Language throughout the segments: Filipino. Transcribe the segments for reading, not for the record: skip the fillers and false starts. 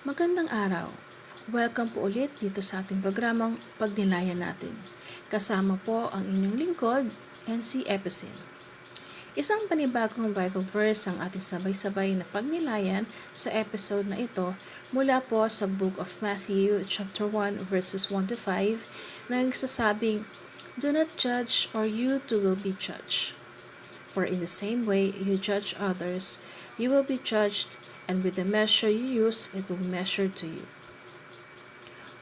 Magandang araw. Welcome po ulit dito sa ating programang Pagnilayan Natin. Kasama po ang inyong lingkod, NC Epicene. Isang panibagong Bible verse ang ating sabay-sabay na pagnilayan sa episode na ito mula po sa Book of Matthew chapter 1 verses 1 to 5 na nagsasabing, "Do not judge or you too will be judged. For in the same way you judge others, you will be judged, and with the measure you use, it will be measured to you.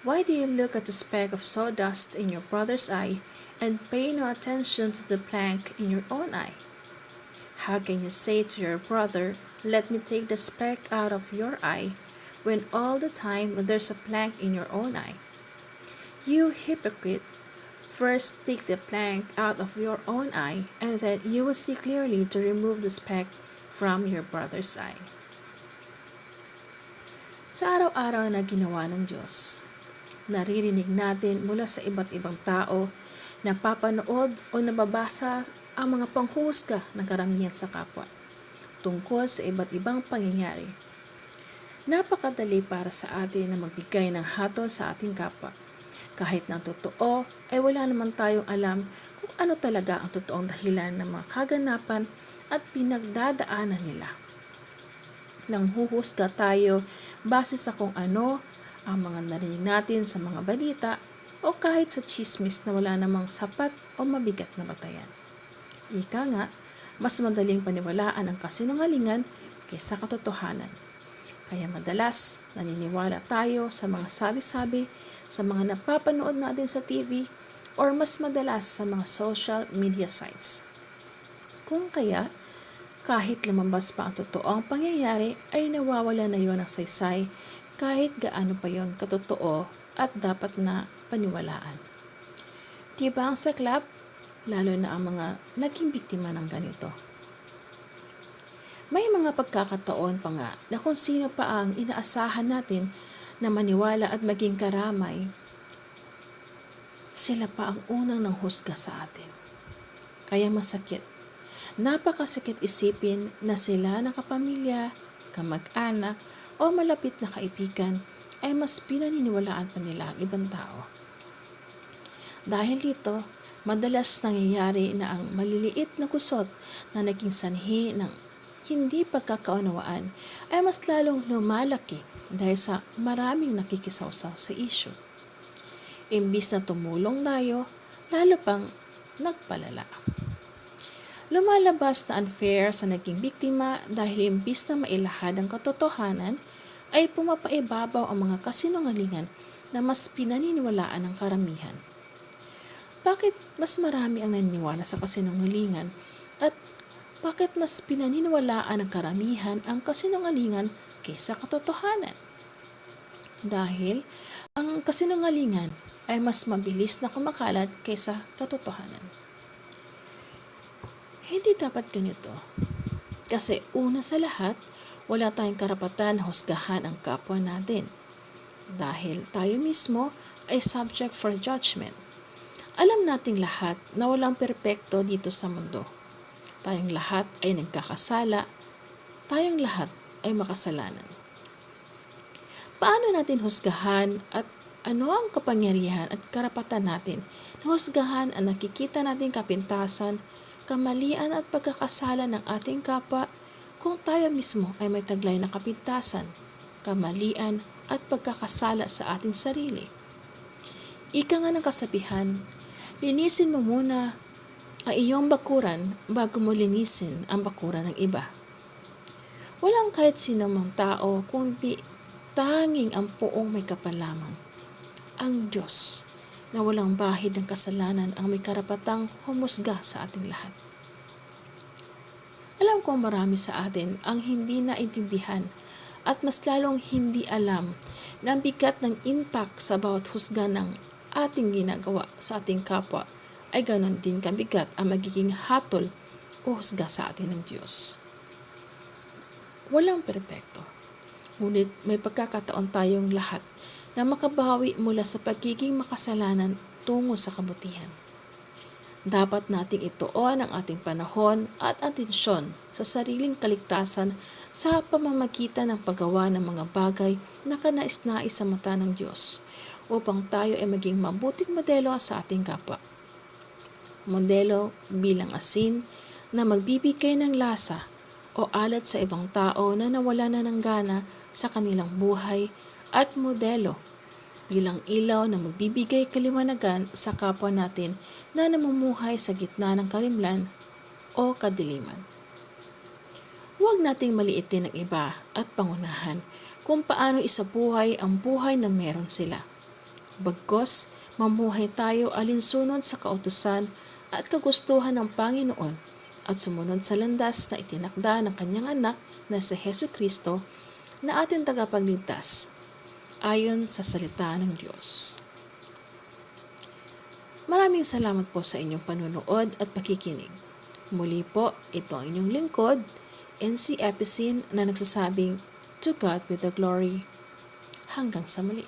Why do you look at the speck of sawdust in your brother's eye and pay no attention to the plank in your own eye? How can you say to your brother, 'Let me take the speck out of your eye,' when all the time there's a plank in your own eye? You hypocrite! First take the plank out of your own eye, and then you will see clearly to remove the speck from your brother's eye." Sa araw-araw na ginawa ng Diyos, naririnig natin mula sa iba't ibang tao, napapanood o nababasa ang mga panghuhusga ng karamihan sa kapwa tungkol sa iba't ibang pangyayari. Napakadali para sa atin na magbigay ng hatol sa ating kapwa. Kahit na totoo ay wala naman tayong alam kung ano talaga ang totoong dahilan ng mga kaganapan at pinagdadaanan nila. Nang huhusga tayo base sa kung ano ang mga narinig natin sa mga balita o kahit sa chismis na wala namang sapat o mabigat na batayan. Ika nga, mas madaling paniwalaan ang kasinungalingan kaysa katotohanan. Kaya madalas naniniwala tayo sa mga sabi-sabi, sa mga napapanood natin sa TV, or mas madalas sa mga social media sites. Kung kaya, kahit lumabas pa ang totoong pangyayari, ay nawawala na yon ng saysay kahit gaano pa yon katotoo at dapat na paniwalaan. Diba ang saklap? Lalo na ang mga naging biktima ng ganito. May mga pagkakataon pa nga na kung sino pa ang inaasahan natin na maniwala at maging karamay, sila pa ang unang nanghusga sa atin. Kaya masakit. Napakasakit isipin na sila ng kapamilya, kamag-anak o malapit na kaibigan ay mas pinaniniwalaan pa nila ang ibang tao. Dahil dito, madalas nangyayari na ang maliliit na kusot na naging sanhi ng hindi pagkakaunawaan ay mas lalong lumalaki dahil sa maraming nakikisawsaw sa issue. Imbis na tumulong tayo, lalo pang nagpalala. Lumalabas na unfair sa naging biktima dahil imbis na mailahad ang katotohanan, ay pumapaibabaw ang mga kasinungalingan na mas pinaniniwalaan ng karamihan. Bakit mas marami ang naniniwala sa kasinungalingan at bakit mas pinaniniwalaan ng karamihan ang kasinungalingan kaysa katotohanan? Dahil ang kasinungalingan ay mas mabilis na kumakalat kaysa katotohanan. Hindi dapat ganito. Kasi una sa lahat, wala tayong karapatan na husgahan ang kapwa natin. Dahil tayo mismo ay subject for judgment. Alam nating lahat na walang perpekto dito sa mundo. Tayong lahat ay nagkakasala. Tayong lahat ay makasalanan. Paano natin husgahan at ano ang kapangyarihan at karapatan natin na husgahan ang nakikita nating kapintasan, kamalian at pagkakasala ng ating kapwa kung tayo mismo ay may taglay na kapintasan, kamalian at pagkakasala sa ating sarili? Ika nga ng kasabihan, linisin mo muna ang iyong bakuran bago mo linisin ang bakuran ng iba. Walang kahit sino mang tao kundi tanging ang Poong may kapal lamang, ang Diyos, na walang bahid ng kasalanan ang may karapatang humusga sa ating lahat. Alam kong marami sa atin ang hindi naintindihan at mas lalong hindi alam na ang bigat ng impact sa bawat husga ng ating ginagawa sa ating kapwa ay ganon din kabigat ang magiging hatol o husga sa atin ng Diyos. Walang perpekto, ngunit may pagkakataon tayong lahat na makabawi mula sa pagiging makasalanan tungo sa kabutihan. Dapat nating ituon ang ating panahon at atensyon sa sariling kaligtasan sa pamamagitan ng paggawa ng mga bagay na kanais-nais sa mata ng Diyos upang tayo ay maging mabuting modelo sa ating kapwa. Modelo bilang asin na magbibigay ng lasa o alat sa ibang tao na nawala na ng gana sa kanilang buhay, at modelo bilang ilaw na magbibigay kaliwanagan sa kapwa natin na namumuhay sa gitna ng kalimlan o kadiliman. Huwag nating maliitin ang iba at pangunahan kung paano isabuhay ang buhay na meron sila. Bagkus, mamuhay tayo alinsunod sa kautusan at kagustuhan ng Panginoon at sumunod sa landas na itinakda ng kanyang anak na si Jesucristo na ating tagapagligtas, ayon sa salita ng Diyos. Maraming salamat po sa inyong panunood at pakikinig. Muli po, ito ang inyong lingkod, NC Epicene, na nagsasabing, To God be the glory. Hanggang sa muli.